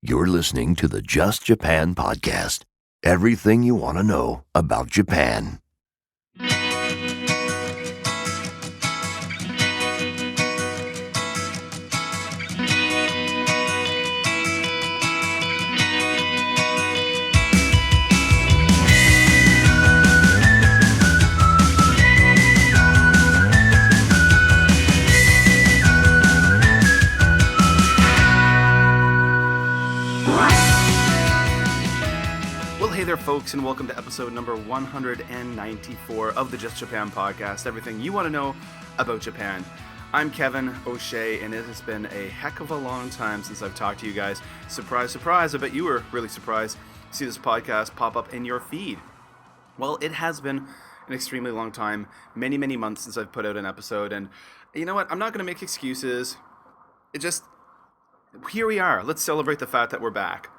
You're listening to the Just Japan podcast. Everything you want to know about Japan. Hey there, folks, and welcome to episode number 194 of the Just Japan podcast, everything you want to know about Japan. I'm Kevin O'Shea, and it has been a heck of a long time since I've talked to you guys. Surprise, surprise, I bet you were really surprised to see this podcast pop up in your feed. Well, it has been an extremely long time, many months since I've put out an episode, and you know what, I'm not going to make excuses. Here we are. Let's celebrate the fact that we're back.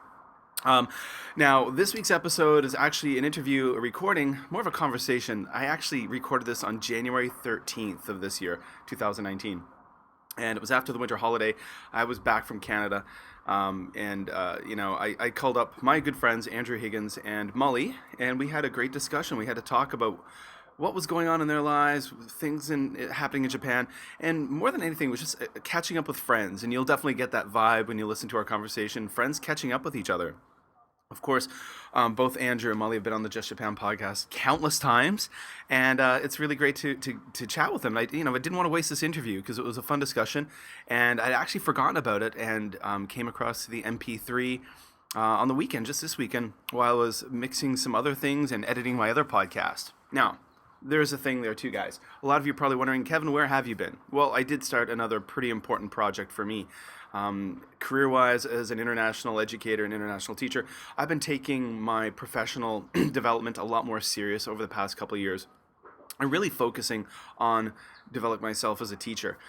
Now, this week's episode is actually an interview, a recording, more of a conversation. I actually recorded this on January 13th of this year, 2019. And it was after the winter holiday. I was back from Canada. I called up my good friends, Andrew Higgins and Mully, and we had a great discussion. We had to talk about what was going on in their lives, things happening in Japan, and more than anything, it was just catching up with friends. And you'll definitely get that vibe when you listen to our conversation, friends catching up with each other. Of course, both Andrew and Mully have been on the Just Japan podcast countless times, and it's really great to chat with them. I didn't want to waste this interview because it was a fun discussion, and I'd actually forgotten about it and came across the MP3 on the weekend, just this weekend, while I was mixing some other things and editing my other podcast. Now, there's a thing there too, guys. A lot of you are probably wondering, Kevin, where have you been? Well, I did start another pretty important project for me. Career-wise, as an international educator and international teacher, I've been taking my professional development a lot more serious over the past couple of years. I'm really focusing on developing myself as a teacher.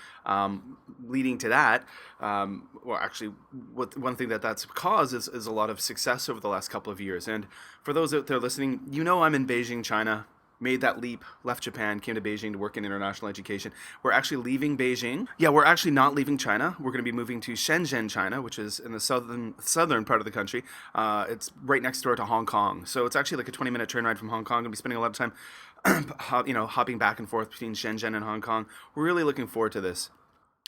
Leading to that, one thing that's caused is a lot of success over the last couple of years. And for those out there listening, I'm in Beijing, China. Made that leap, left Japan, came to Beijing to work in international education. We're actually leaving Beijing. Yeah, we're actually not leaving China. We're going to be moving to Shenzhen, China, which is in the southern part of the country. It's right next door to Hong Kong. So it's actually like a 20-minute train ride from Hong Kong. Going to be spending a lot of time hopping back and forth between Shenzhen and Hong Kong. We're really looking forward to this.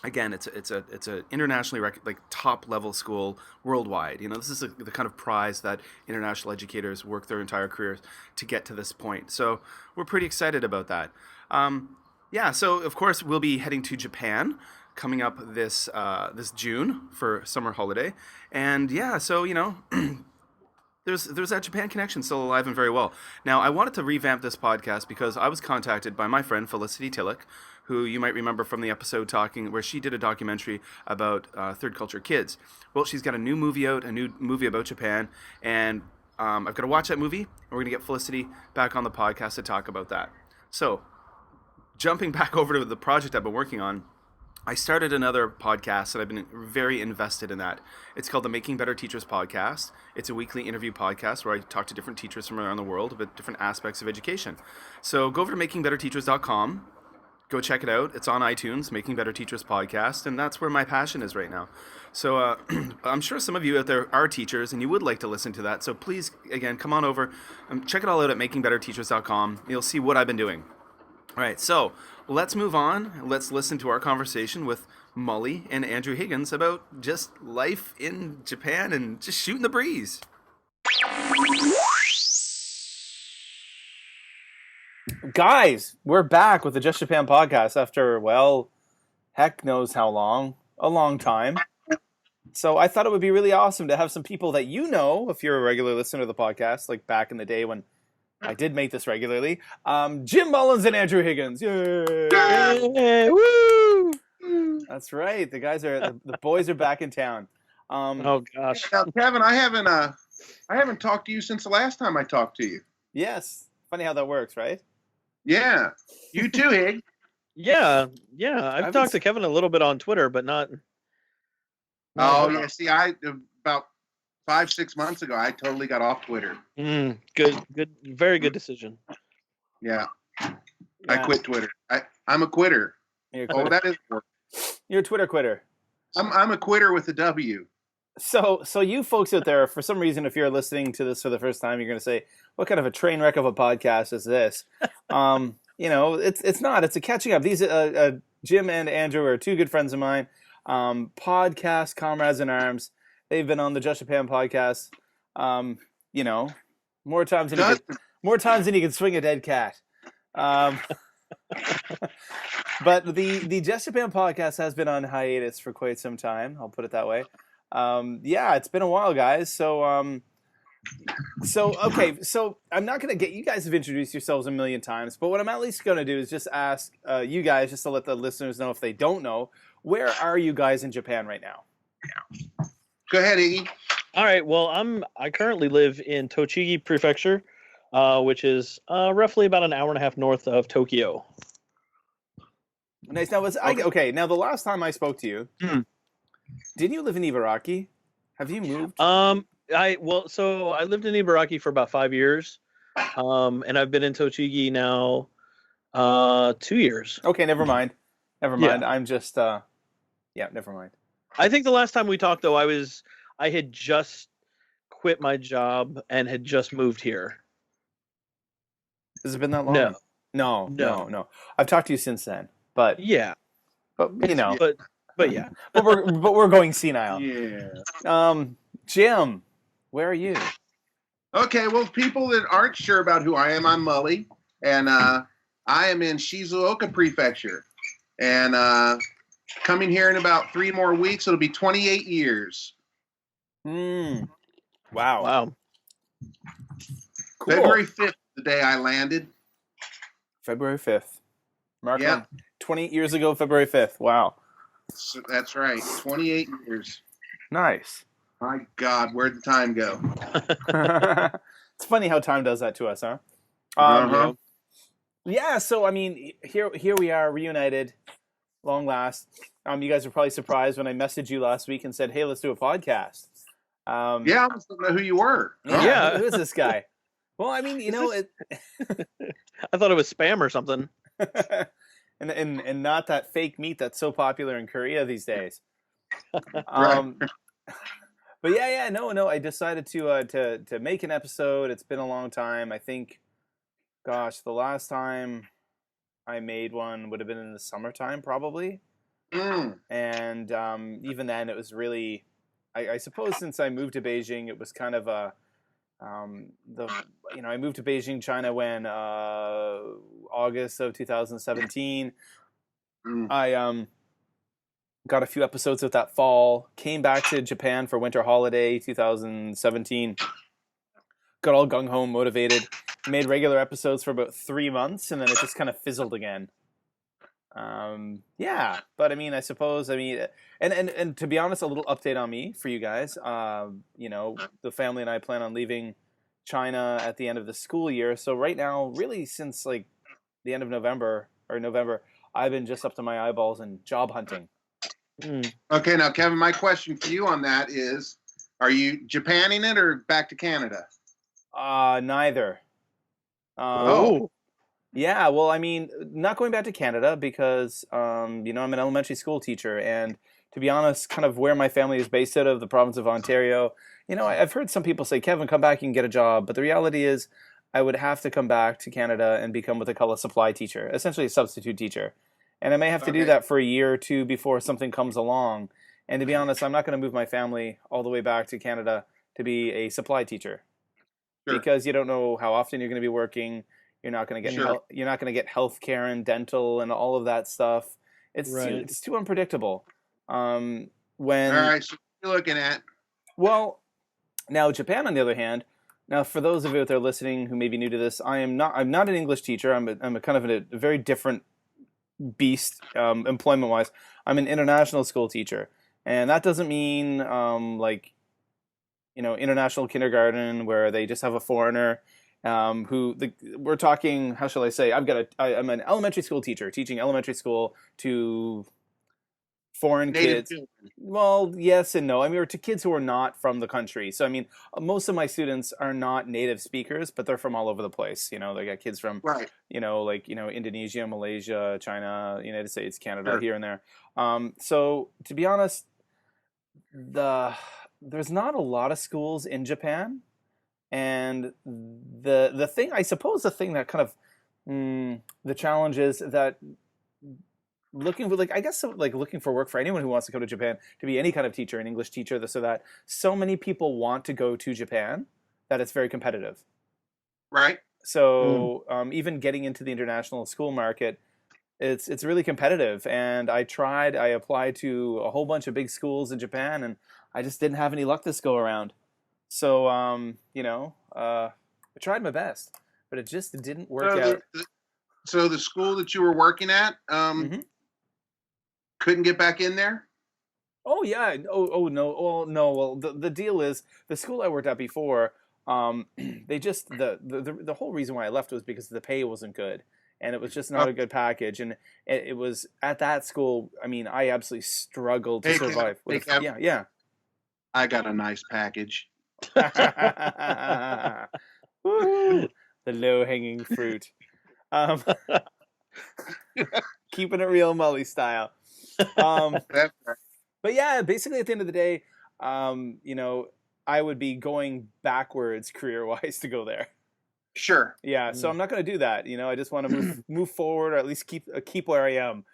Again, it's a internationally top level school worldwide. This is the kind of prize that international educators work their entire careers to get to this point. So we're pretty excited about that. So of course we'll be heading to Japan coming up this June for summer holiday, and there's that Japan connection still alive and very well. Now, I wanted to revamp this podcast because I was contacted by my friend Felicity Tillich, who you might remember from the episode where she did a documentary about third culture kids. Well, she's got a new movie about Japan, and I've got to watch that movie, and we're going to get Felicity back on the podcast to talk about that. So, jumping back over to the project I've been working on, I started another podcast, and I've been very invested in that. It's called the Making Better Teachers podcast. It's a weekly interview podcast where I talk to different teachers from around the world about different aspects of education. So go over to makingbetterteachers.com. Go check it out. It's on iTunes, Making Better Teachers podcast, and that's where my passion is right now. So I'm sure some of you out there are teachers, and you would like to listen to that. So please, again, come on over and check it all out at makingbetterteachers.com. You'll see what I've been doing. All right, so let's move on. Let's listen to our conversation with Mully and Andrew Higgins about just life in Japan and just shooting the breeze. Guys, we're back with the Just Japan podcast after, heck knows how long. A long time. So I thought it would be really awesome to have some people that if you're a regular listener to the podcast, like back in the day when I did make this regularly. Jim Mullins and Andrew Higgins. Yay! Yay! Woo! That's right. The boys are back in town. Oh gosh. Now, Kevin, I haven't talked to you since the last time I talked to you. Yes. Funny how that works, right? Yeah. You too, Hig. Yeah. I've talked to Kevin a little bit on Twitter, but not. Oh, yeah. See, about 5-6 months ago, I totally got off Twitter. Good, very good decision. Yeah. I quit Twitter. I'm a quitter. You're a quitter. That is work. You're a Twitter quitter. I'm a quitter with a W. So you folks out there, for some reason, if you're listening to this for the first time, you're going to say, "What kind of a train wreck of a podcast is this?" It's not. It's a catching up. These Jim and Andrew are two good friends of mine, podcast comrades in arms. They've been on the Just Japan podcast. You know, more times than you can swing a dead cat. But the Just Japan podcast has been on hiatus for quite some time. I'll put it that way. Yeah, it's been a while, guys. So okay. So I'm not going to get, you guys have introduced yourselves a million times, but what I'm at least going to do is just ask you guys, just to let the listeners know if they don't know, where are you guys in Japan right now? Go ahead, Iggy. All right. Well, I currently live in Tochigi Prefecture, which is roughly about an hour and a half north of Tokyo. Nice. Now, okay. Now, the last time I spoke to you, didn't you live in Ibaraki? Have you moved? So I lived in Ibaraki for about 5 years, and I've been in Tochigi now 2 years. Okay, never mind. Yeah. I'm just never mind. I think the last time we talked, though, I had just quit my job and had just moved here. Has it been that long? No. I've talked to you since then, but yeah, but yeah, but we're going senile. Yeah. Jim, where are you? Okay, well, people that aren't sure about who I am, I'm Mully, and I am in Shizuoka Prefecture, and coming here in about 3 more weeks, it'll be 28 years. Wow. Cool. February 5th, the day I landed. February 5th. Mark on 28 years ago, February 5th. Wow. So that's right. 28 years. Nice. My God, where'd the time go? It's funny how time does that to us, huh? Yeah, so I mean, here we are reunited, long last. You guys were probably surprised when I messaged you last week and said, "Hey, let's do a podcast." I was don't know who you were. Yeah, who is this guy? Well, I mean, I thought it was spam or something. and not that fake meat that's so popular in Korea these days. Right. But no. I decided to make an episode. It's been a long time. I think, gosh, the last time I made one would have been in the summertime, probably. And even then, it was really, I suppose, since I moved to Beijing, it was kind of a I moved to Beijing, China, when August of 2017. I got a few episodes of that fall, came back to Japan for winter holiday 2017, got all gung-ho, motivated, made regular episodes for about 3 months, and then it just kind of fizzled again. But I mean, I suppose, and to be honest, a little update on me for you guys. The family and I plan on leaving China at the end of the school year. So right now, really since like the end of November, I've been just up to my eyeballs in job hunting. Okay, now Kevin, my question for you on that is, are you Japanning it or back to Canada? Neither. Yeah, well, I mean, not going back to Canada because, I'm an elementary school teacher, and to be honest, kind of where my family is based out of, the province of Ontario, I've heard some people say, Kevin, come back and get a job, but the reality is I would have to come back to Canada and become what they call a supply teacher, essentially a substitute teacher. And I may have to do that for a year or two before something comes along. And to be honest, I'm not going to move my family all the way back to Canada to be a supply teacher. Sure. Because you don't know how often you're going to be working. You're not going to get you're not going to get health care and dental and all of that stuff. It's too unpredictable. All right, so what are you looking at? Well, now Japan, on the other hand. Now, for those of you out there listening who may be new to this, I'm not an English teacher. I'm a kind of a very different beast employment-wise. I'm an international school teacher, and that doesn't mean international kindergarten where they just have a foreigner. We're talking, how shall I say? I'm an elementary school teacher teaching elementary school to foreign Native kids. Well, yes and no. I mean, or to kids who are not from the country. So, I mean, most of my students are not native speakers, but they're from all over the place. They got kids from, Indonesia, Malaysia, China, United States, Canada, here and there. So, to be honest, there's not a lot of schools in Japan, and the thing, I suppose, the thing that kind of the challenge is that looking for, like, I guess, like, looking for work for anyone who wants to go to Japan to be any kind of teacher, an English teacher, this or that. So many people want to go to Japan that it's very competitive. Right. So even getting into the international school market, it's really competitive. And I applied to a whole bunch of big schools in Japan, and I just didn't have any luck this go around. So I tried my best, but it just didn't work out. So the school that you were working at couldn't get back in there? Oh yeah. Oh no. Oh no. Well, the deal is, the school I worked at before, they just, the whole reason why I left was because the pay wasn't good, and it was just not a good package. And it was at that school. I mean, I absolutely struggled to survive. Yeah. I got a nice package. Woo-hoo. The low hanging fruit. Keeping it real, Mully style. That's right. But yeah, basically at the end of the day, I would be going backwards career-wise to go there. Sure. Yeah, so I'm not going to do that. I just want to move forward, or at least keep where I am.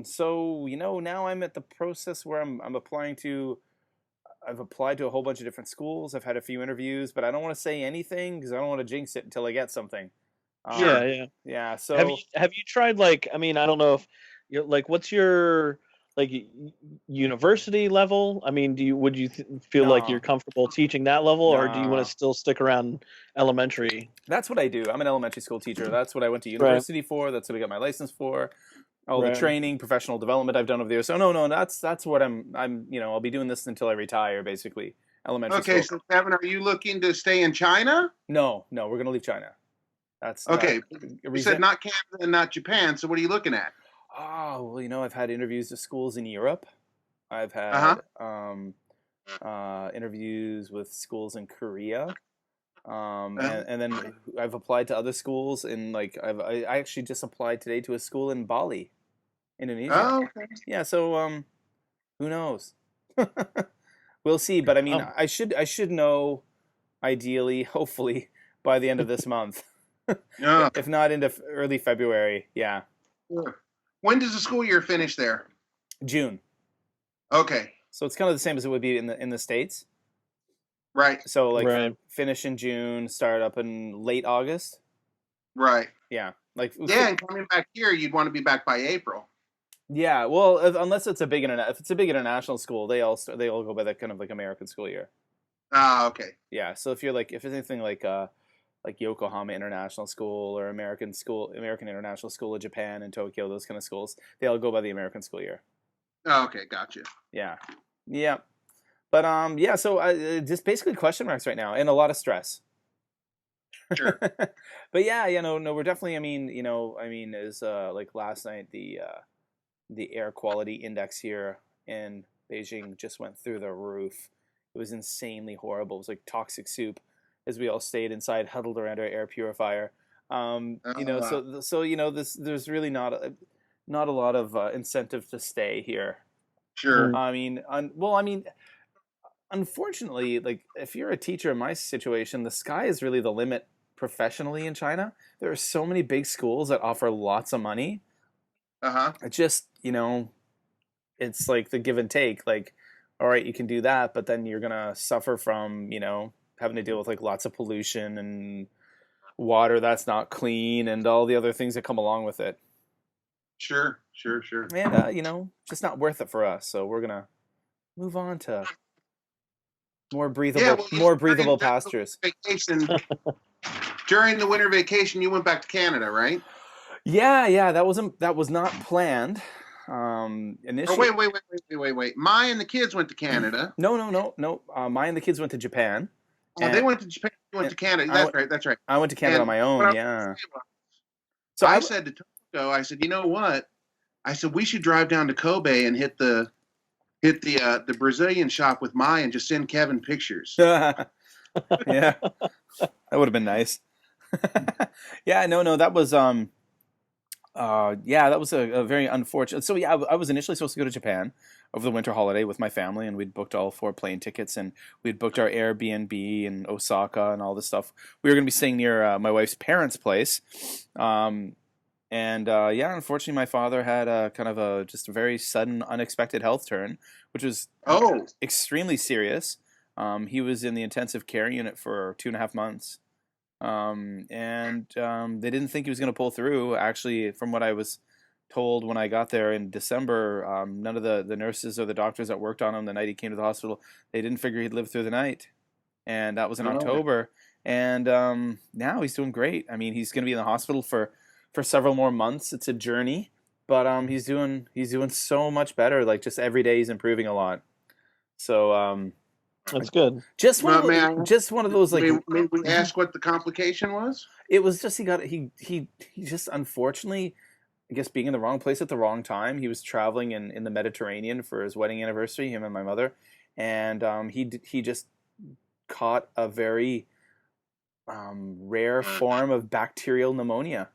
So now I'm at the process where I'm applying to. I've applied to a whole bunch of different schools. I've had a few interviews, but I don't want to say anything because I don't want to jinx it until I get something. Yeah. So have you tried, like, I mean, I don't know if you're like, what's your, like, university level? I mean, would you feel like you're comfortable teaching that level, or do you want to still stick around elementary? That's what I do. I'm an elementary school teacher. That's what I went to university for. That's what I got my license for. All the training, professional development I've done over there. So no, that's what I'm I'll be doing this until I retire, basically. Elementary school. Okay, so Kevin, are you looking to stay in China? No, we're gonna leave China. That's okay. You said not Canada and not Japan. So what are you looking at? Oh, well, I've had interviews to schools in Europe. I've had interviews with schools in Korea. And then I've applied to other schools in, like, I actually just applied today to a school in Bali, Indonesia. Oh, okay. Yeah, so who knows? We'll see. But I mean, I should know, ideally, hopefully, by the end of this month. If not into early February. Yeah. Sure. When does the school year finish there? June. Okay. So it's kind of the same as it would be in the States. Right. So finish in June, start up in late August. Right. Yeah. And coming back here, you'd want to be back by April. Yeah. Well, unless it's a big international school, they all go by that kind of like American school year. Ah, okay. Yeah. So if it's anything like Yokohama International School or American International School of Japan in Tokyo, those kind of schools, they all go by the American school year. Oh, okay, gotcha. Yeah. Yeah. But so just basically question marks right now, and a lot of stress. Sure. But yeah, no, we're definitely. Is like last night, the air quality index here in Beijing just went through the roof. It was insanely horrible. It was like toxic soup, as we all stayed inside, huddled around our air purifier. There's really not a lot of incentive to stay here. Sure. Unfortunately, like, if you're a teacher in my situation, the sky is really the limit professionally in China. There are so many big schools that offer lots of money. It just, it's like the give and take. Like, all right, you can do that, but then you're gonna suffer from, having to deal with like lots of pollution and water that's not clean and all the other things that come along with it. Sure. And just not worth it for us. So we're gonna move on to more breathable pastures. During the winter vacation, you went back to Canada, right? Yeah. That was not planned. Initially. Oh, wait. Mai and the kids went to Canada. No. Mai and the kids went to Japan. Oh, they went to Japan. You went to Canada. That's right. I went to Canada on my own. Yeah. So I said to Toko, I said, you know what? I said we should drive down to Kobe and hit the Brazilian shop with Mai and just send Kevin pictures. Yeah, that would have been nice. Yeah, no, that was that was a very unfortunate. So yeah, I was initially supposed to go to Japan. over the winter holiday with my family, and we'd booked all 4 plane tickets, and we'd booked our Airbnb in Osaka and all this stuff. We were going to be staying near my wife's parents' place. Yeah, unfortunately, my father had a kind of just a very sudden, unexpected health turn, which was extremely serious. He was in the intensive care unit for 2.5 months. They didn't think he was going to pull through. Actually, from what I was told when I got there in December, none of the nurses or the doctors that worked on him the night he came to the hospital, they didn't figure he'd live through the night. And that was in October. And now he's doing great. I mean, he's going to be in the hospital for several more months. It's a journey, but he's doing so much better. Like, just every day he's improving a lot. So that's good. Just one of those like. May we ask what the complication was? It was just he just unfortunately, I guess, being in the wrong place at the wrong time. He was traveling in the Mediterranean for his wedding anniversary, him and my mother, and he just caught a very rare form of bacterial pneumonia.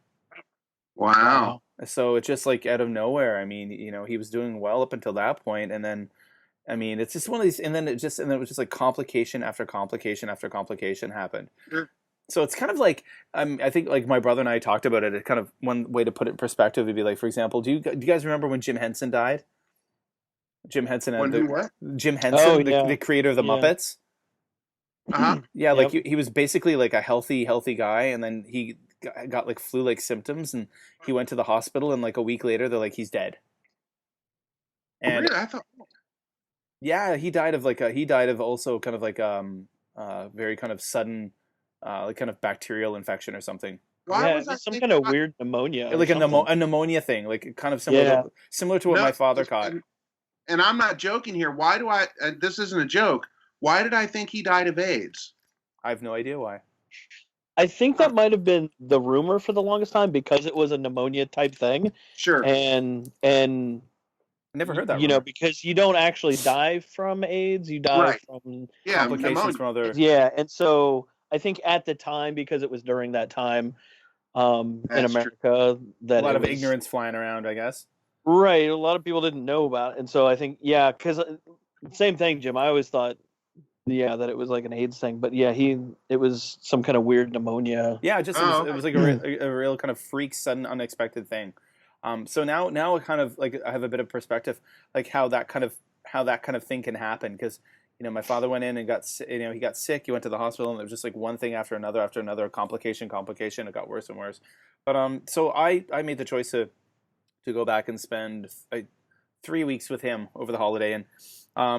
Wow. So it's just like out of nowhere. I mean, he was doing well up until that point, and then, I mean, it's just one of these, and then it was just like complication after complication after complication happened. Sure. So it's kind of like, I think, like, my brother and I talked about it. It kind of, one way to put it in perspective would be like, for example, do you guys remember when Jim Henson died? Jim Henson, Jim Henson, the creator of the Muppets. Yeah, like he was basically like a healthy guy, and then he got like flu-like symptoms, and he went to the hospital, and like a week later, they're like, he's dead. And really? I thought. Yeah, he died of also kind of like very kind of sudden, like kind of bacterial infection or something. Why was that some kind of weird pneumonia? Like a pneumonia thing, like kind of similar to what my father caught. And I'm not joking here. Why do I? This isn't a joke. Why did I think he died of AIDS? I have no idea why. I think that might have been the rumor for the longest time, because it was a pneumonia type thing. Sure. And I never heard that. Because you don't actually die from AIDS, you die from complications from other. Yeah, and so I think at the time, because it was during that time in America, that a lot of ignorance flying around, I guess. Right, a lot of people didn't know about it, and so I think because same thing, Jim. I always thought. Yeah, that it was like an AIDS thing, but it was some kind of weird pneumonia. Yeah, it was like a real kind of freak, sudden, unexpected thing. So now I kind of like I have a bit of perspective, like how that kind of thing can happen, because my father went in and he got sick. He went to the hospital, and it was just like one thing after another, complication. It got worse and worse. But so I made the choice to go back and spend 3 weeks with him over the holiday, and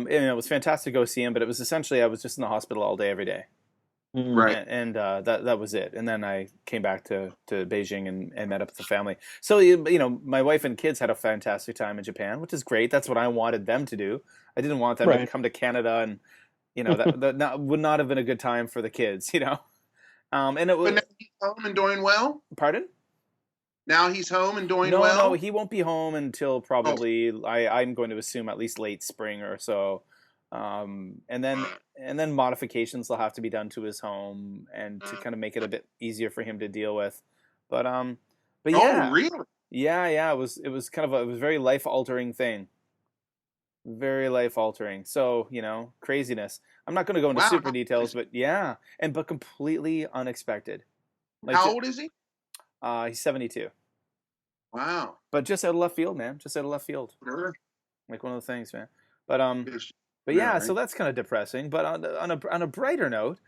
it was fantastic to go see him, but it was essentially I was just in the hospital all day, every day. Right. And that was it. And then I came back to Beijing and met up with the family. So, my wife and kids had a fantastic time in Japan, which is great. That's what I wanted them to do. I didn't want them to come to Canada, and, that would not have been a good time for the kids, And it was. But now he's home and doing well? Pardon? Now he's home and doing well? No, he won't be home until probably, I'm going to assume, at least late spring or so. And then modifications will have to be done to his home, and to kind of make it a bit easier for him to deal with. But yeah. Oh, really? Yeah. It was a very life altering thing. Very life altering. So, craziness. I'm not going to go into super details, but yeah, but completely unexpected. Like, how old is he? He's 72. Wow. But just out of left field, man. Just out of left field. Sure. Like one of the things, man. But yeah, so that's kind of depressing. But on a brighter note,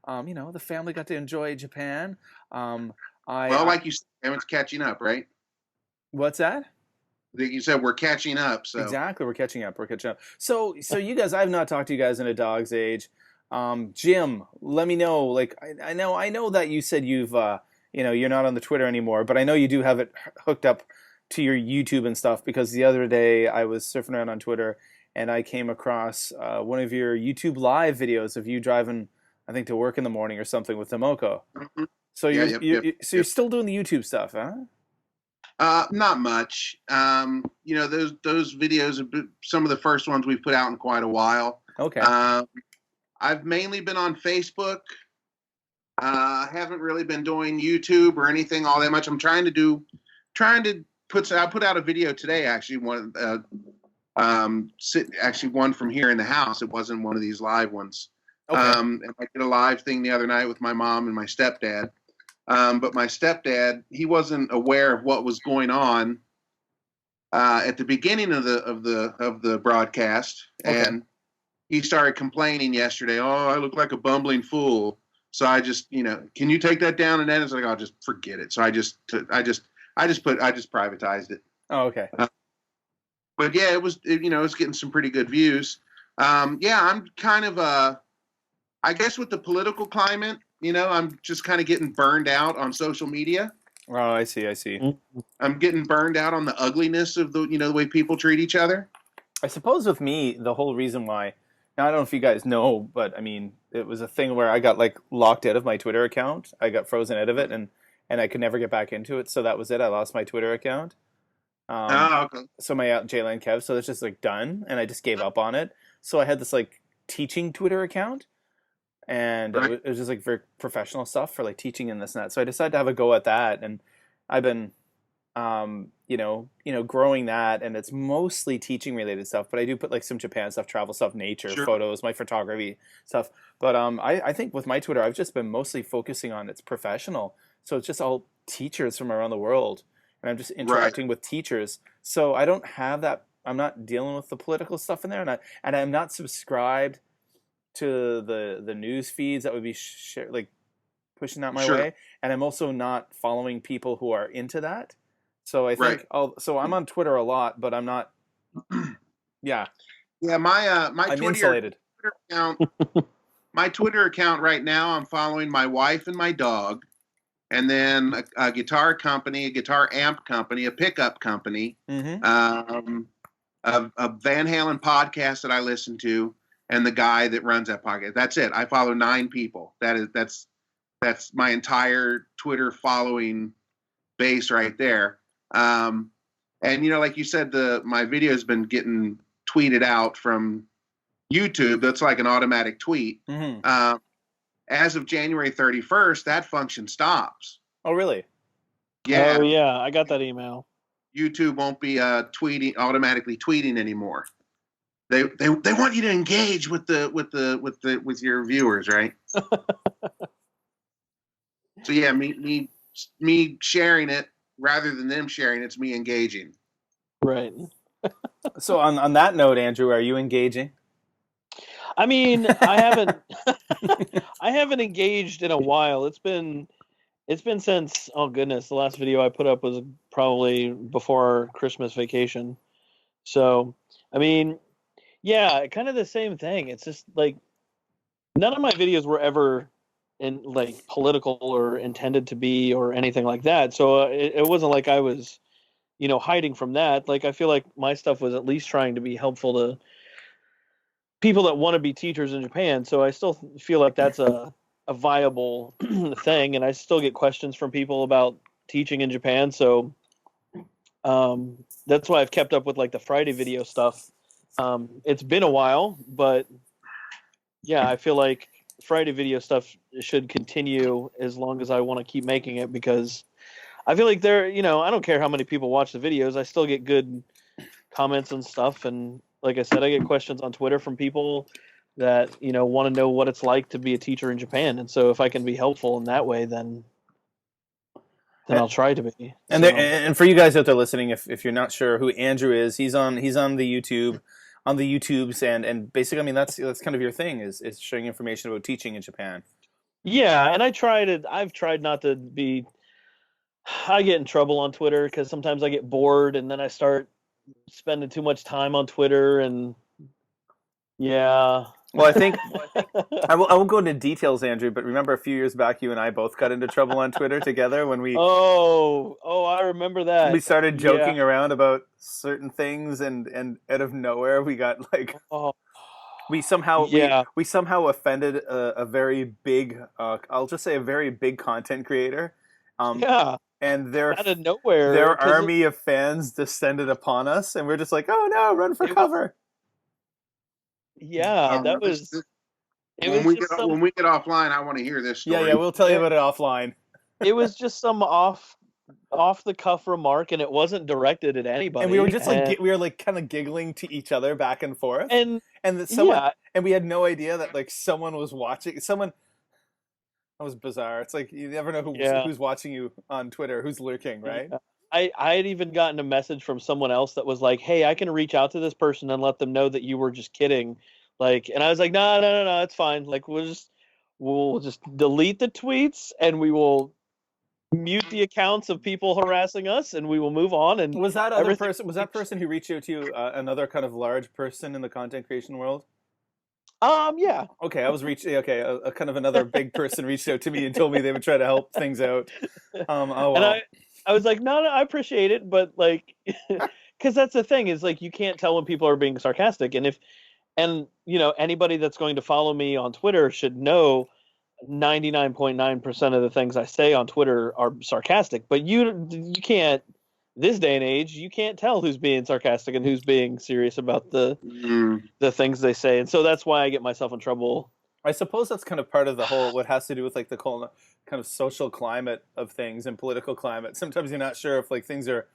the family got to enjoy Japan. Like you said, it's catching up, right? What's that? You said we're catching up. So exactly, we're catching up. So you guys, I've not talked to you guys in a dog's age. Jim, let me know. Like, I know that you said you've you're not on the Twitter anymore, but I know you do have it hooked up to your YouTube and stuff, because the other day I was surfing around on Twitter and I came across one of your YouTube live videos of you driving, I think, to work in the morning or something with Tomoko. Mm-hmm. So you're still doing the YouTube stuff, huh? Not much. Those videos are some of the first ones we've put out in quite a while. Okay. I've mainly been on Facebook. I haven't really been doing YouTube or anything all that much. I'm trying to put out a video today, actually. Actually, one from here in the house. It wasn't one of these live ones. Okay. And I did a live thing the other night with my mom and my stepdad. But my stepdad, he wasn't aware of what was going on at the beginning of the broadcast, Okay. and he started complaining yesterday. Oh, I look like a bumbling fool. So I just, can you take that down? And then it's like, I'll just forget it. So I just privatized it. Oh, okay. But yeah, it's getting some pretty good views. Yeah, I'm kind of I guess with the political climate, I'm just kind of getting burned out on social media. Oh, I see. I'm getting burned out on the ugliness of the way people treat each other. I suppose with me, the whole reason why, now I don't know if you guys know, but I mean, it was a thing where I got like locked out of my Twitter account. I got frozen out of it, and I could never get back into it. So that was it. I lost my Twitter account. Okay. So my Jalen Kev, so it's just like done, and I just gave up on it. So I had this like teaching Twitter account, and Right. it was just like very professional stuff for like teaching and this and that. So I decided to have a go at that, and I've been, growing that, and it's mostly teaching related stuff. But I do put like some Japan stuff, travel stuff, nature, Sure. photos, my photography stuff. But I think with my Twitter, I've just been mostly focusing on it's professional. So it's just all teachers from around the world, and I'm just interacting with teachers. So I don't have that. I'm not dealing with the political stuff in there, and I'm not subscribed to the news feeds that would be like pushing that my Sure. way, and I'm also not following people who are into that. So I think Right. so I'm on Twitter a lot, but I'm not. Yeah, Yeah, my I'm Twitter insulated. account. My Twitter account right now, I'm following my wife and my dog, and then a guitar company, a guitar amp company, a pickup company, Mm-hmm. a Van Halen podcast that I listen to, and the guy that runs that podcast. That's it. I follow 9 people. That's my entire Twitter following base right there. And like you said, my video has been getting tweeted out from YouTube. That's like an automatic tweet. Mm-hmm. As of January 31st, that function stops. Oh, really? Yeah, Oh yeah, I got that email. YouTube won't be automatically tweeting anymore. They want you to engage with your viewers, right? So yeah, me sharing it rather than them sharing it's me engaging. Right. So on that note, Andrew, are you engaging? I mean, I haven't I haven't engaged in a while. It's been since, oh goodness, the last video I put up was probably before Christmas vacation. So, I mean, yeah, kind of the same thing. It's just like none of my videos were ever in like political or intended to be or anything like that. So it wasn't like I was, hiding from that. Like I feel like my stuff was at least trying to be helpful to people that want to be teachers in Japan. So I still feel like that's a viable thing, and I still get questions from people about teaching in Japan. So that's why I've kept up with like the Friday video stuff. It's been a while, but yeah, I feel like Friday video stuff should continue as long as I want to keep making it, because I feel like I don't care how many people watch the videos, I still get good comments and stuff. And like I said, I get questions on Twitter from people that, want to know what it's like to be a teacher in Japan. And so if I can be helpful in that way, then I'll try to be. And and for you guys out there listening, if you're not sure who Andrew is, he's on the YouTubes, and basically, I mean, that's kind of your thing is sharing information about teaching in Japan. Yeah, and I've tried not to be. I get in trouble on Twitter because sometimes I get bored and then I start spending too much time on Twitter, and yeah. Well, I think I won't go into details, Andrew, but remember a few years back, you and I both got into trouble on Twitter together when we I remember that. we started joking around about certain things, and out of nowhere we got like we somehow offended a very big I'll just say a very big content creator. And out of nowhere, their army of fans descended upon us, and we're just like, "Oh no, run for cover!" Yeah, that was. When we get offline, I want to hear this story. Yeah, we'll tell you about it offline. It was just some off the cuff remark, and it wasn't directed at anybody. And we were just we were like kind of giggling to each other back and forth. and that someone and we had no idea that like someone was watching. Someone that was bizarre. It's like you never know who's watching you on Twitter, who's lurking, right? I had even gotten a message from someone else that was like, "Hey, I can reach out to this person and let them know that you were just kidding." Like, and I was like, "No, it's fine. Like, we'll just delete the tweets and we will mute the accounts of people harassing us, and we will move on." And was that other person? Was that person who reached out to you another kind of large person in the content creation world? Yeah. Okay, I was reaching. Okay, a kind of another big person reached out to me and told me they would try to help things out. Oh well. And I was like, no, I appreciate it, but like, because that's the thing is like you can't tell when people are being sarcastic, and you know anybody that's going to follow me on Twitter should know 99.9% of the things I say on Twitter are sarcastic, but you can't. This day and age, you can't tell who's being sarcastic and who's being serious about the things they say, and so that's why I get myself in trouble. I suppose that's kind of part of the whole what has to do with like the kind of social climate of things and political climate. Sometimes you're not sure if like things are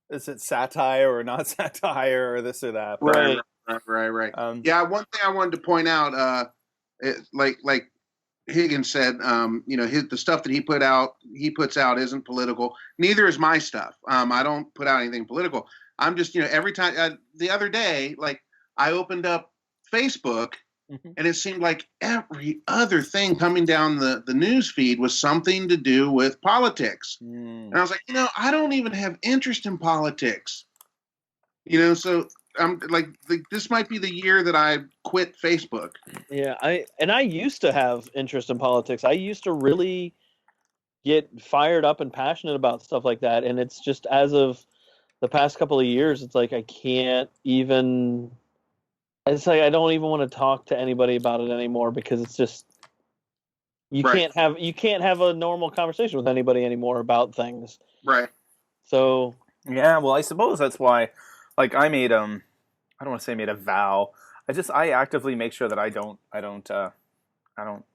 is it satire or not satire or this or that. But, right. Yeah, one thing I wanted to point out, like Higgins said, the stuff that he puts out isn't political. Neither is my stuff. I don't put out anything political. I'm just, every time the other day, like I opened up Facebook and it seemed like every other thing coming down the news feed was something to do with politics. And I was like, I don't even have interest in politics, so I'm like this might be the year that I quit Facebook. Yeah, I used to have interest in politics. I used to really get fired up and passionate about stuff like that, and it's just as of the past couple of years, it's like I can't even. It's like I don't even want to talk to anybody about it anymore because it's just you can't have a normal conversation with anybody anymore about things. Right. So yeah, well, I suppose that's why. Like I made I don't want to say made a vow. I actively make sure that I don't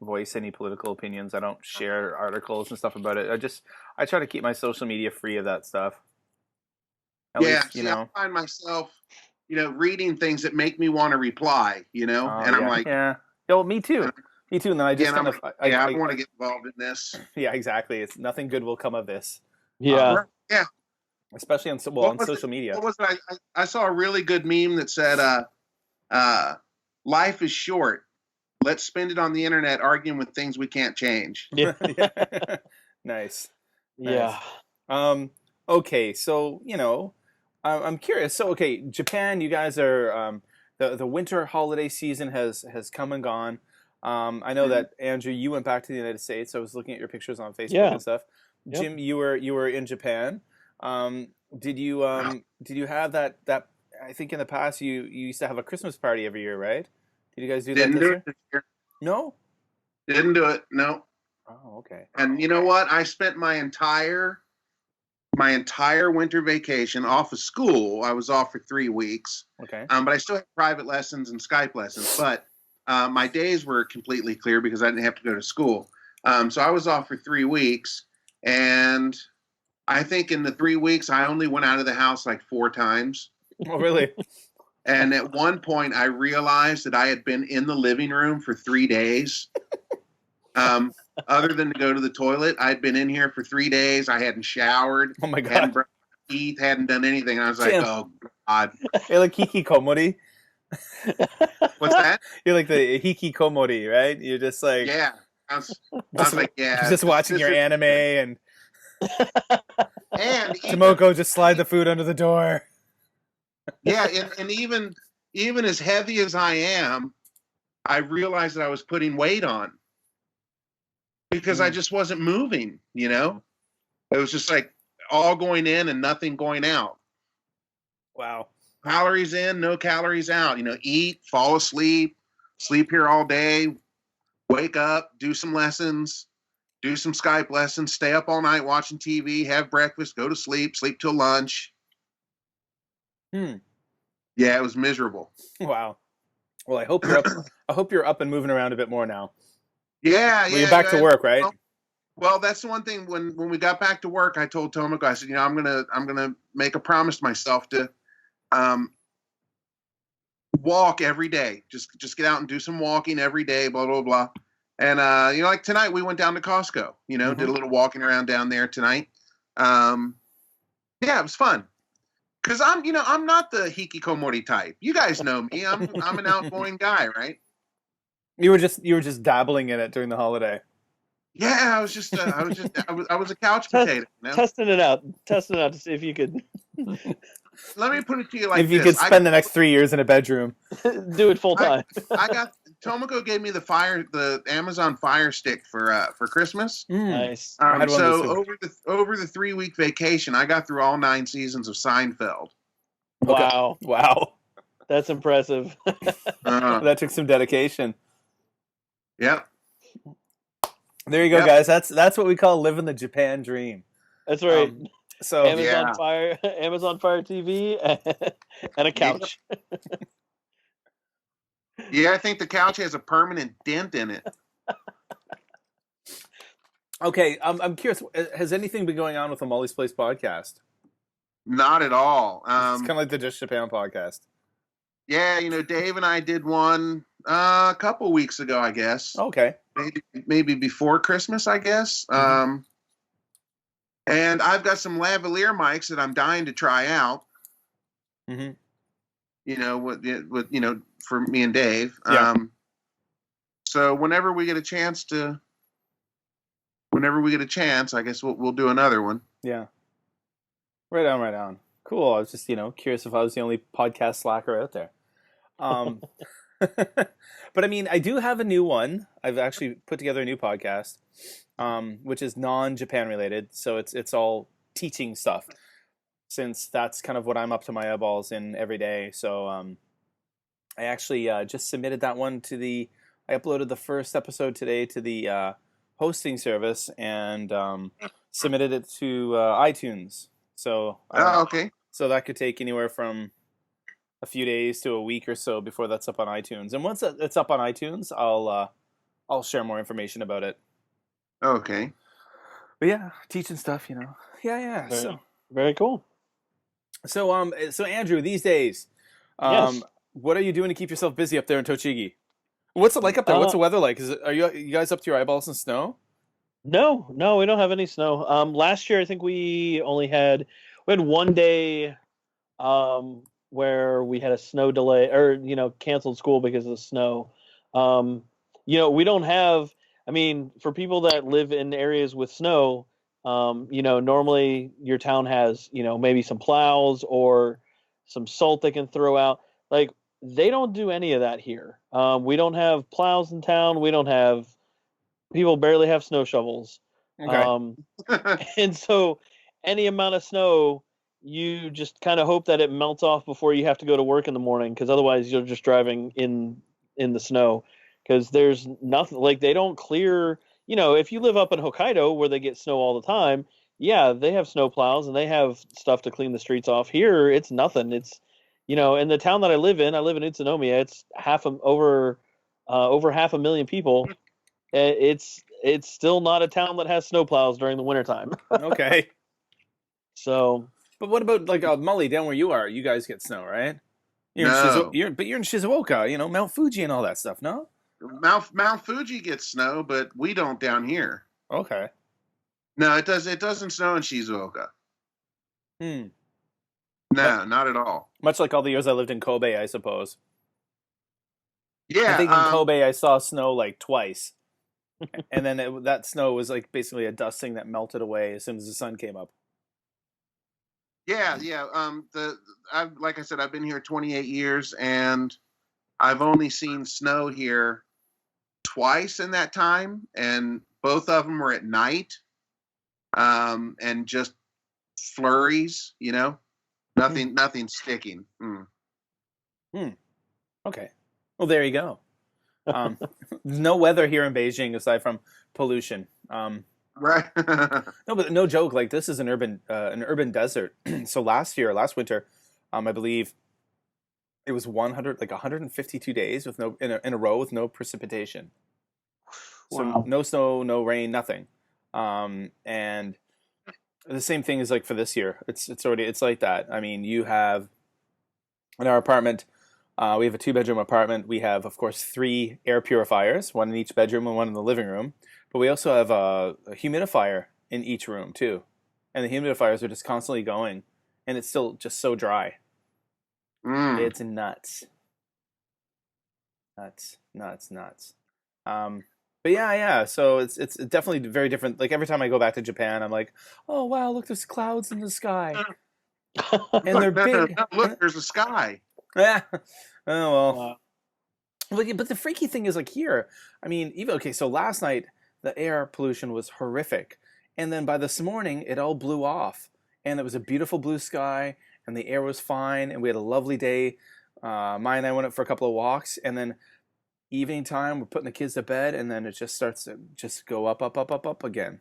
voice any political opinions. I don't share articles and stuff about it. I try to keep my social media free of that stuff. At least, I find myself, reading things that make me want to reply, I'm like, yeah, well, me too. Me too. And then I just kind of, I want to get involved in this. Yeah, exactly. It's nothing good will come of this. Yeah. Yeah. Especially on social media. What was it? I saw a really good meme that said, life is short. Let's spend it on the internet arguing with things we can't change. Yeah. Nice. Yeah. Okay, so, I'm curious. So, okay, Japan, you guys are, the winter holiday season has come and gone. I know that, Andrew, you went back to the United States. I was looking at your pictures on Facebook and stuff. Yep. Jim, you were in Japan. Did you have that I think in the past you used to have a Christmas party every year, right? Did you guys do that this year? No? Didn't do it, no. Oh, okay. And you know what? I spent my entire winter vacation off of school. I was off for 3 weeks. Okay. But I still had private lessons and Skype lessons. But my days were completely clear because I didn't have to go to school. So I was off for 3 weeks. And I think in the 3 weeks, I only went out of the house like 4 times. Oh, really? And at one point, I realized that I had been in the living room for 3 days. Other than to go to the toilet, I'd been in here for 3 days. I hadn't showered. Oh my God. Hadn't brushed my teeth, hadn't done anything. And I was like, oh God. You're like hikikomori. What's that? You're like the hikikomori, right? You're just like yeah. I was like, yeah. Just watching your anime and even, Tomoko just slide the food under the door. Yeah, and even as heavy as I am, I realized that I was putting weight on because I just wasn't moving, It was just like all going in and nothing going out. Wow. Calories in, no calories out. Eat, fall asleep, sleep here all day, wake up, do some lessons, do some Skype lessons, stay up all night watching TV, have breakfast, go to sleep till lunch. Yeah, it was miserable. Wow. Well, I hope you're up and moving around a bit more now. Yeah, Well, you're back to work, right? Well, that's the one thing. When we got back to work, I told Tomoko, I said, I'm gonna make a promise to myself to um, walk every day. Just get out and do some walking every day. Blah blah blah. And like tonight, we went down to Costco. Did a little walking around down there tonight. Yeah, it was fun. Because I'm not the hikikomori type. You guys know me. I'm an outgoing guy, right? You were just dabbling in it during the holiday. Yeah, I was a couch potato. Testing it out to see if you could. Let me put it to you like this: if you could spend the next 3 years in a bedroom, do it full time. I got Tomoko gave me the Amazon Fire Stick for Christmas. Nice. So over the 3-week vacation, I got through all 9 seasons of Seinfeld. Wow, wow, that's impressive. That took some dedication. Yep. There you go, guys. That's what we call living the Japan dream. That's right. So Amazon Fire TV, and a couch. Yeah, I think the couch has a permanent dent in it. Okay, I'm curious. Has anything been going on with the Mully's Place podcast? Not at all. It's kind of like the Just Japan podcast. Yeah, Dave and I did one a couple weeks ago, I guess. Okay. Maybe before Christmas, I guess. And I've got some lavalier mics that I'm dying to try out. Mm-hmm. For me and Dave. Yeah. So whenever we get a chance, I guess we'll do another one. Yeah. Right on. Cool. I was just, curious if I was the only podcast slacker out there. But I mean, I do have a new one. I've actually put together a new podcast, which is non-Japan related. So it's all teaching stuff, since that's kind of what I'm up to my eyeballs in every day. So I actually just submitted that one I uploaded the first episode today to the hosting service and submitted it to iTunes. So okay. So that could take anywhere from a few days to a week or so before that's up on iTunes. And once it's up on iTunes, I'll share more information about it. Okay. But yeah, teaching stuff, Yeah. Very cool. So Andrew, these days, yes. What are you doing to keep yourself busy up there in Tochigi? What's it like up there? What's the weather like? Are you guys up to your eyeballs in snow? No, we don't have any snow. Last year I think we had one day where we had a snow delay or canceled school because of the snow. We don't have. I mean, for people that live in areas with snow, normally your town has maybe some plows or some salt they can throw out. Like, they don't do any of that here. We don't have plows in town. People barely have snow shovels. Okay. And so any amount of snow, you just kind of hope that it melts off before you have to go to work in the morning, because otherwise you're just driving in the snow, because there's nothing. Like, they don't clear. If you live up in Hokkaido where they get snow all the time, yeah, they have snow plows and they have stuff to clean the streets off. Here, it's nothing. It's in the town that I live in Utsunomiya. It's over 500,000 people. It's still not a town that has snowplows during the wintertime. Okay. So, but what about like Mully, down where you are? You guys get snow, right? You're in Shizuoka, Mount Fuji and all that stuff, no? Mount Fuji gets snow, but we don't down here. Okay. No, it doesn't snow in Shizuoka. No, not at all. Much like all the years I lived in Kobe, I suppose. Yeah, I think in Kobe I saw snow like twice, and then that snow was like basically a dusting that melted away as soon as the sun came up. Yeah. Like I said, I've been here 28 years, and I've only seen snow here twice in that time, and both of them were at night, and just flurries. Nothing sticking. Okay. Well, there you go. No weather here in Beijing aside from pollution. Right. No, but no joke. Like, this is an urban desert. So last winter, I believe it was 152 days with in a row with no precipitation. So wow. No snow, no rain, nothing. And the same thing is like for this year. It's like that. I mean, you have in our apartment, we have a 2-bedroom apartment. We have, of course, 3 air purifiers, one in each bedroom and one in the living room. But we also have a humidifier in each room too, and the humidifiers are just constantly going, and it's still just so dry. It's nuts. But yeah. So it's definitely very different. Like every time I go back to Japan, I'm like, oh wow, look, there's clouds in the sky, and they're big. Look, there's a sky. Yeah. Oh well. Wow. But the freaky thing is like here. I mean, so last night the air pollution was horrific, and then by this morning it all blew off, and it was a beautiful blue sky, and the air was fine, and we had a lovely day. Maya and I went out for a couple of walks, and then evening time we're putting the kids to bed, and then it just starts to just go up again.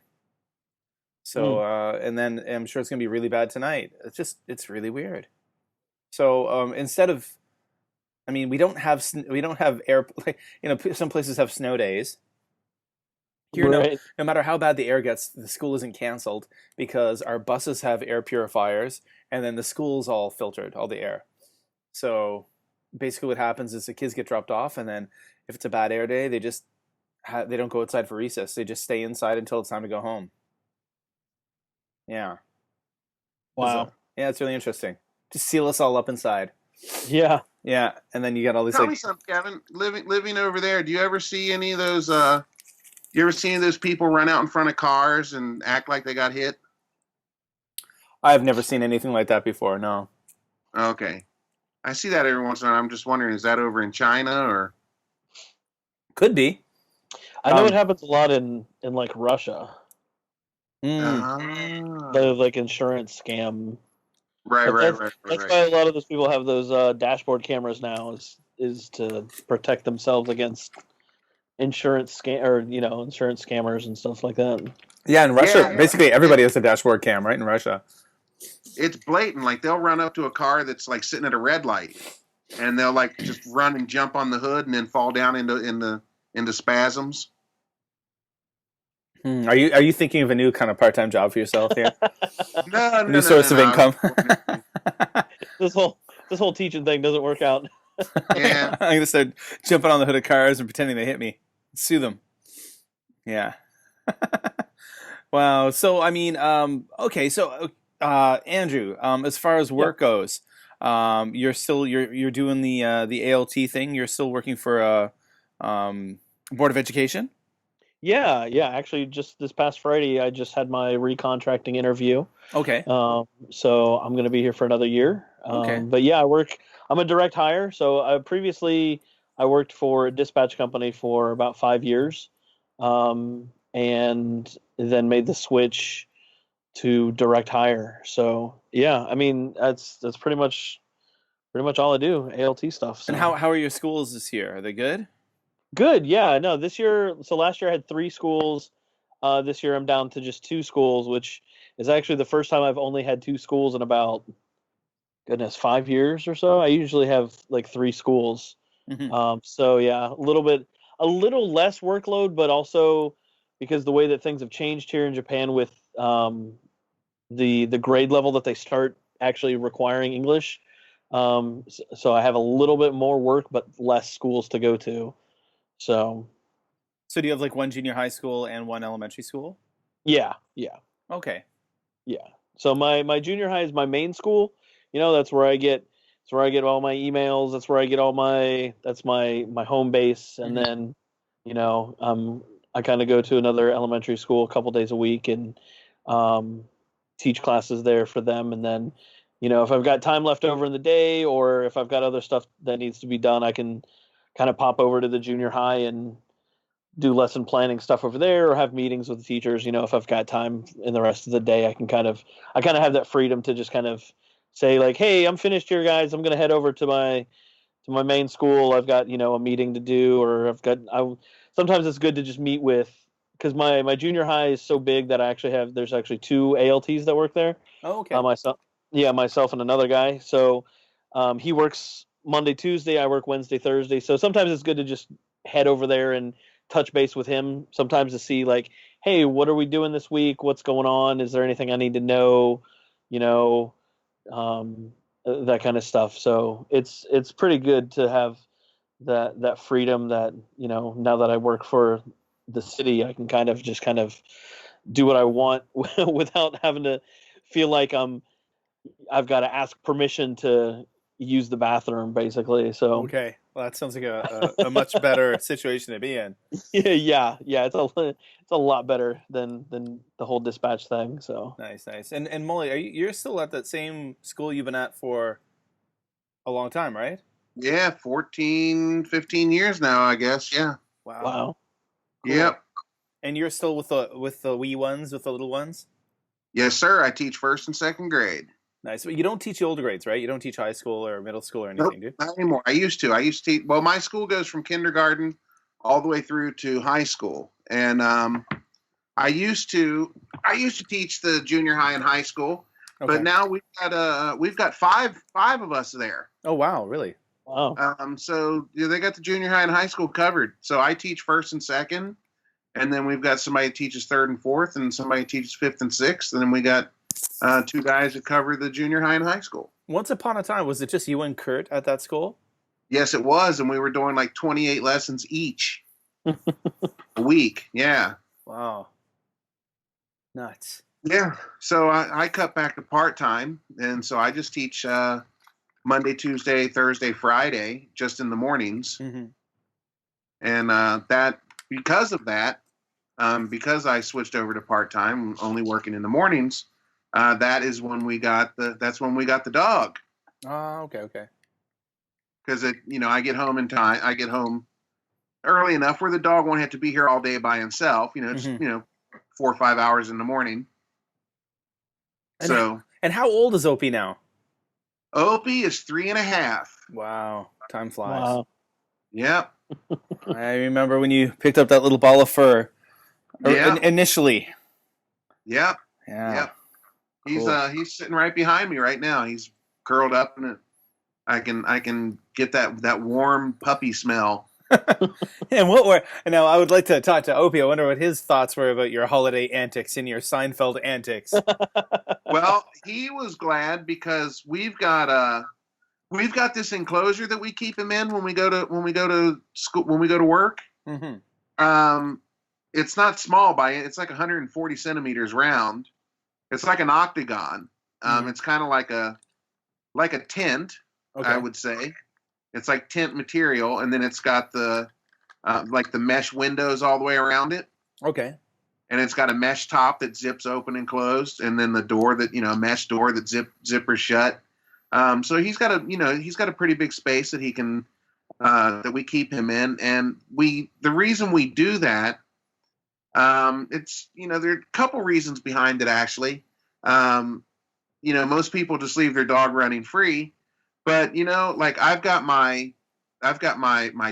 So and then I'm sure it's gonna be really bad tonight. It's really weird. So instead of, I mean, we don't have air. Like, some places have snow days. Here, Right. no matter how bad the air gets, the school isn't canceled because our buses have air purifiers, and then the school's all filtered, all the air. So basically, what happens is the kids get dropped off, and then if it's a bad air day, they just they don't go outside for recess. They just stay inside until it's time to go home. Yeah. Wow. Yeah, it's really interesting. Just seal us all up inside. Yeah. Yeah, and then you got all these. Tell me something, Kevin. Living over there, do you ever see any of those? You ever see any of those people run out in front of cars and act like they got hit? I've never seen anything like that before. No. Okay, I see that every once in a while. I'm just wondering, is that over in China or? Could be. I know it happens a lot in like Russia. The like insurance scam. Right. That's why a lot of those people have those dashboard cameras now is to protect themselves against insurance scammers and stuff like that. Yeah, in Russia, basically everybody has a dashboard cam, right? In Russia, it's blatant. Like they'll run up to a car that's like sitting at a red light, and they'll like just run and jump on the hood and then fall down into spasms. Are you thinking of a new kind of part-time job for yourself here? No, new source of income. This whole teaching thing doesn't work out. Yeah, I'm gonna start jumping on the hood of cars and pretending they hit me, sue them. Yeah. Wow. So I mean, okay. So Andrew, as far as work goes, you're doing the ALT thing. You're still working for a Board of Education. Yeah. Actually, just this past Friday, I just had my recontracting interview. Okay. So I'm going to be here for another year. Okay. But yeah, I'm a direct hire. So previously I worked for a dispatch company for about 5 years, and then made the switch to direct hire. So yeah, I mean that's pretty much all I do, ALT stuff. So. And how are your schools this year? Are they good? Good, yeah. No, last year I had 3 schools. This year I'm down to just 2 schools, which is actually the first time I've only had 2 schools in about, 5 years or so. I usually have like 3 schools. Mm-hmm. So yeah, a little less workload, but also because the way that things have changed here in Japan with the grade level that they start actually requiring English. So I have a little bit more work, but less schools to go to. So do you have like one junior high school and one elementary school? Yeah. Okay. Yeah. So my junior high is my main school. That's where I get all my emails. That's where I get that's my home base. And then, I kind of go to another elementary school a couple days a week and teach classes there for them. And then, if I've got time left over in the day, or if I've got other stuff that needs to be done, I can kind of pop over to the junior high and do lesson planning stuff over there, or have meetings with the teachers. If I've got time in the rest of the day, I kind of have that freedom to just kind of say like, hey, I'm finished here, guys. I'm going to head over to my main school. I've got, a meeting to do, or sometimes it's good to just meet with, because my junior high is so big that there's actually 2 ALTs that work there. Oh, okay. Myself and another guy. So he works Monday, Tuesday. I work Wednesday, Thursday. So sometimes it's good to just head over there and touch base with him. Sometimes to see like, hey, what are we doing this week? What's going on? Is there anything I need to know? You know, that kind of stuff. So it's pretty good to have that freedom that, now that I work for the city, I can kind of do what I want without having to feel like I've got to ask permission to use the bathroom, basically. So Okay. Well, that sounds like a much better situation to be in. yeah, it's a lot better than the whole dispatch thing. So Nice, nice. And Molly, you're still at that same school you've been at for a long time, right? Yeah, 14, 15 years now, I guess. Yeah. wow. Cool. Yep. And you're still with the wee ones, with the little ones? Yes, sir. I teach first and second grade. Nice. But you don't teach the older grades, right? You don't teach high school or middle school or Nope, anything, do you? not anymore. I used to. Well, my school goes from kindergarten all the way through to high school, and I used to teach the junior high and high school, Okay. but now we've got five of us there. Oh wow, really? Wow. So they got the junior high and high school covered. So I teach first and second, and then we've got somebody who teaches third and fourth, and somebody who teaches fifth and sixth, and then we got two guys that cover the junior high and high school. Once upon a time, was it just you and Kurt at that school? Yes, it was, and we were doing like 28 lessons each a week. Yeah. Wow. Nuts. Yeah. So I cut back to part-time, and so I just teach Monday, Tuesday, Thursday, Friday, just in the mornings. Mm-hmm. And that because of that, because I switched over to part-time, only working in the mornings, that's when we got the dog. Oh, okay. Because I get home in time. I get home early enough where the dog won't have to be here all day by himself. It's Mhm. 4 or 5 hours in the morning. And how old is Opie now? Opie is 3.5. Wow, time flies. Wow. Yep. I remember when you picked up that little ball of fur. Yeah. Initially. Yep. Yeah. Yep. Cool. He's sitting right behind me right now. He's curled up, and I can get that warm puppy smell. And now I would like to talk to Opie. I wonder what his thoughts were about your holiday antics and your Seinfeld antics. Well, he was glad because we've got this enclosure that we keep him in when we go to school, when we go to work. Mm-hmm. It's not small it's like 140 centimeters round. It's like an octagon. It's kind of like a tent, Okay. I would say. It's like tent material, and then it's got the like the mesh windows all the way around it. Okay. And it's got a mesh top that zips open and closed, and then the door that mesh door that zippers shut. So he's got a pretty big space that he can that we keep him in, and the reason we do that, it's there are a couple reasons behind it actually. Most people just leave their dog running free, but like I've got my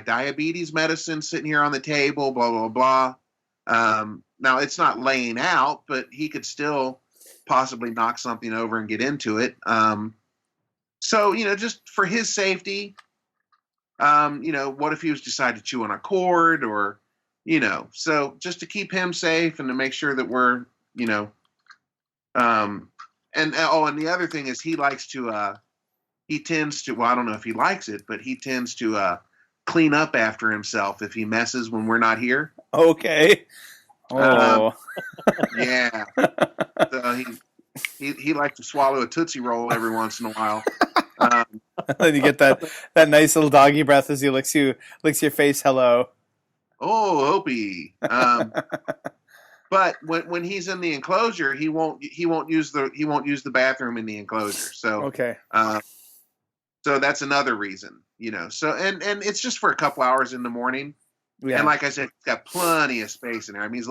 diabetes medicine sitting here on the table, blah blah blah. Now it's not laying out, but he could still possibly knock something over and get into it. So just for his safety, what if he was decide to chew on a cord, or so just to keep him safe and to make sure that we're and the other thing is he tends to, well, I don't know if he likes it, but he tends to clean up after himself if he messes when we're not here. Okay. Oh. Yeah. So he likes to swallow a Tootsie Roll every once in a while. Then you get that nice little doggy breath as he licks your face. Hello. Oh, Opie. But when he's in the enclosure, he won't use the bathroom in the enclosure. So Okay. So that's another reason, So and it's just for a couple hours in the morning. Yeah. And like I said, he's got plenty of space in there. I mean,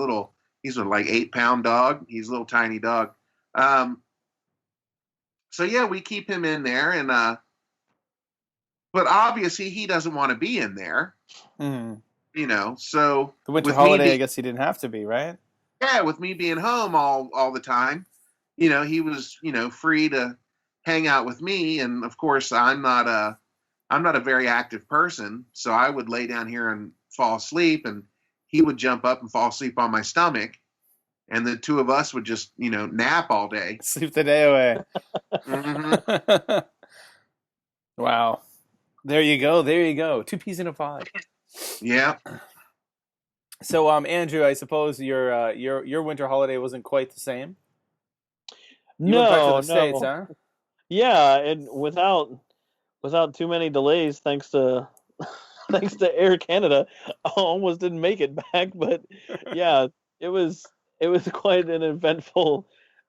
he's a like 8-pound dog. He's a little tiny dog. So yeah, we keep him in there, and but obviously he doesn't want to be in there. Mm. So The winter holiday, I guess he didn't have to be, right? Yeah, with me being home all the time, he was free to hang out with me, and of course I'm not a very active person, so I would lay down here and fall asleep, and he would jump up and fall asleep on my stomach. and the two of us would just, nap all day. Sleep the day away. Mm-hmm. Wow. There you go. There you go. Two peas in a pod. Yeah. So, Andrew, I suppose your winter holiday wasn't quite the same. You went back to the States, huh? Yeah, and without too many delays, thanks to Air Canada, I almost didn't make it back. But yeah, it was quite an eventful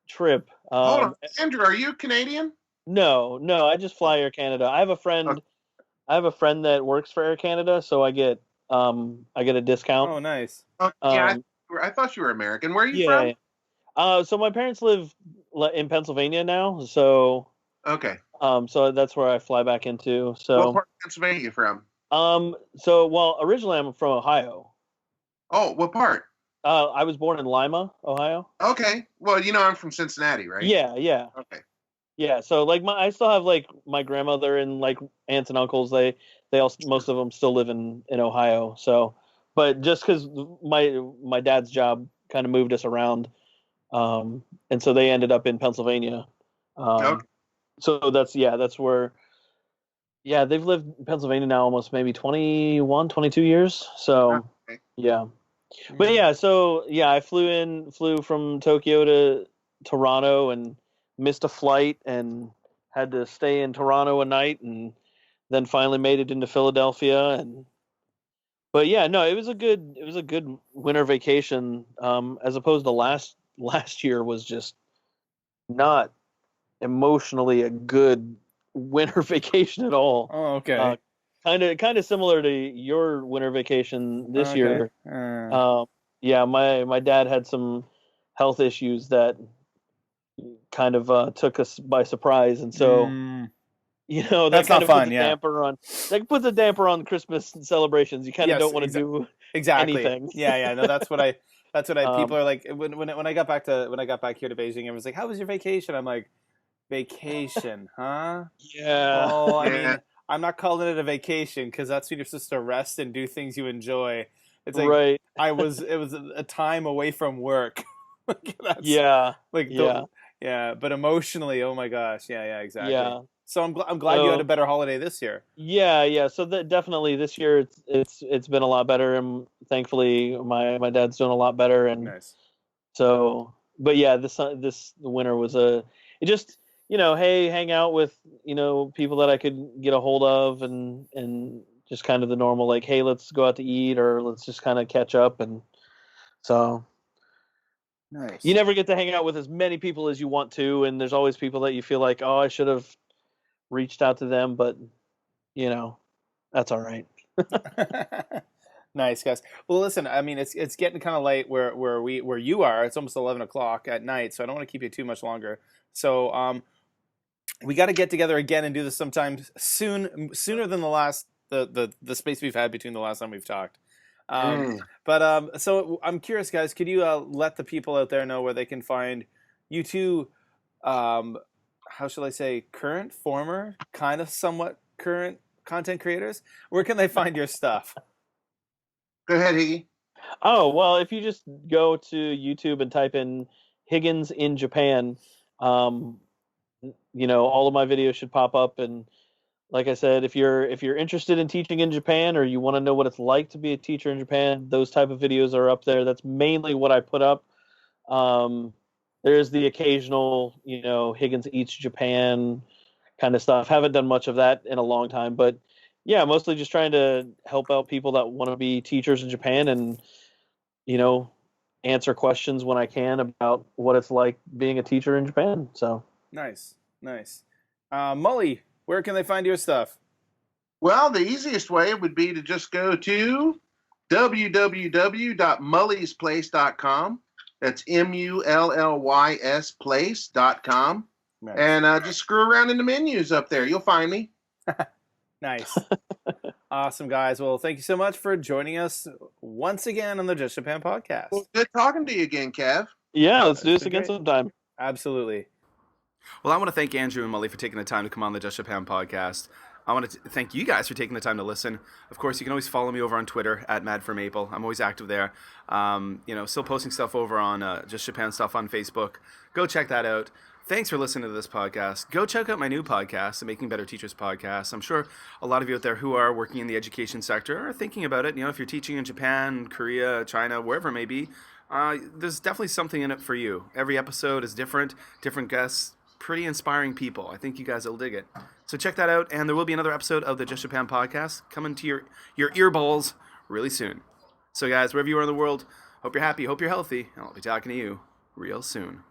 trip. Hold on, Andrew, are you Canadian? No, I just fly Air Canada. I have a friend. Okay. I have a friend that works for Air Canada, so I get a discount. Oh, nice. Yeah, I thought you were American. Where are you from? So my parents live in Pennsylvania now, so Okay. so that's where I fly back into. So What part of Pennsylvania are you from? Well, originally I'm from Ohio. Oh, what part? I was born in Lima, Ohio. Okay. Well, I'm from Cincinnati, right? Yeah. Okay. Yeah, so I still have my grandmother and aunts and uncles. They most of them still live in Ohio. So, but just because my dad's job kind of moved us around, and so they ended up in Pennsylvania. Okay. So that's where. Yeah, they've lived in Pennsylvania now almost maybe 21, 22 years. So Okay. yeah, but yeah, so yeah, I flew from Tokyo to Toronto and missed a flight and had to stay in Toronto a night and then finally made it into Philadelphia. But yeah, no, it was a good winter vacation. As opposed to last year was just not emotionally a good winter vacation at all. Oh, okay. Kind of similar to your winter vacation this year. Yeah, my dad had some health issues that kind of took us by surprise, and so that That's kind not of fun. puts a damper on Christmas celebrations. You kind of don't want to do anything. Yeah. No, that's what I. People are like when I got back here to Beijing, everyone's like, "How was your vacation?" I'm like, "Vacation, huh?" Yeah. Oh, I mean, I'm not calling it a vacation because that's when you're supposed to rest and do things you enjoy. It's like right. it was a time away from work. Yeah. But emotionally, oh my gosh, yeah, exactly. Yeah. So I'm glad you had a better holiday this year. Yeah. So definitely this year it's been a lot better, and thankfully my dad's doing a lot better, and nice. So, but yeah, this winter was it just hey, hang out with people that I could get a hold of, and just kind of the normal hey, let's go out to eat, or let's just kind of catch up, and so. Nice. You never get to hang out with as many people as you want to, and there's always people that you feel like, oh, I should have reached out to them, but that's all right. Nice, guys. Well, listen, I mean, it's getting kind of late where you are. It's almost 11:00 at night, so I don't want to keep you too much longer. So, we got to get together again and do this sometime sooner than the space we've had between the last time we've talked. But so I'm curious, guys. Could you let the people out there know where they can find you two? How shall I say? Current, former, kind of somewhat current content creators. Where can they find your stuff? Go ahead, Higgy. Oh, well, if you just go to YouTube and type in Higgins in Japan, all of my videos should pop up. And like I said, if you're interested in teaching in Japan, or you want to know what it's like to be a teacher in Japan, those type of videos are up there. That's mainly what I put up. There's the occasional, Higgins Eats Japan kind of stuff. Haven't done much of that in a long time, but yeah, mostly just trying to help out people that want to be teachers in Japan, and answer questions when I can about what it's like being a teacher in Japan. So nice. Mully, where can they find your stuff? Well, the easiest way would be to just go to www.mullysplace.com. That's MULLYS place.com. Nice. And just screw around in the menus up there. You'll find me. Nice. Awesome, guys. Well, thank you so much for joining us once again on the Just Japan podcast. Well, good talking to you again, Kev. Yeah, let's do this again sometime. Absolutely. Well, I want to thank Andrew and Mully for taking the time to come on the Just Japan podcast. I want to thank you guys for taking the time to listen. Of course, you can always follow me over on Twitter at MadForMaple. I'm always active there. Still posting stuff over on Just Japan stuff on Facebook. Go check that out. Thanks for listening to this podcast. Go check out my new podcast, the Making Better Teachers podcast. I'm sure a lot of you out there who are working in the education sector are thinking about it. If you're teaching in Japan, Korea, China, wherever it may be, there's definitely something in it for you. Every episode is different guests, pretty inspiring people. I think you guys will dig it. So check that out, and there will be another episode of the Just Japan podcast coming to your earballs really soon. So guys, wherever you are in the world, hope you're happy, hope you're healthy, and I'll be talking to you real soon.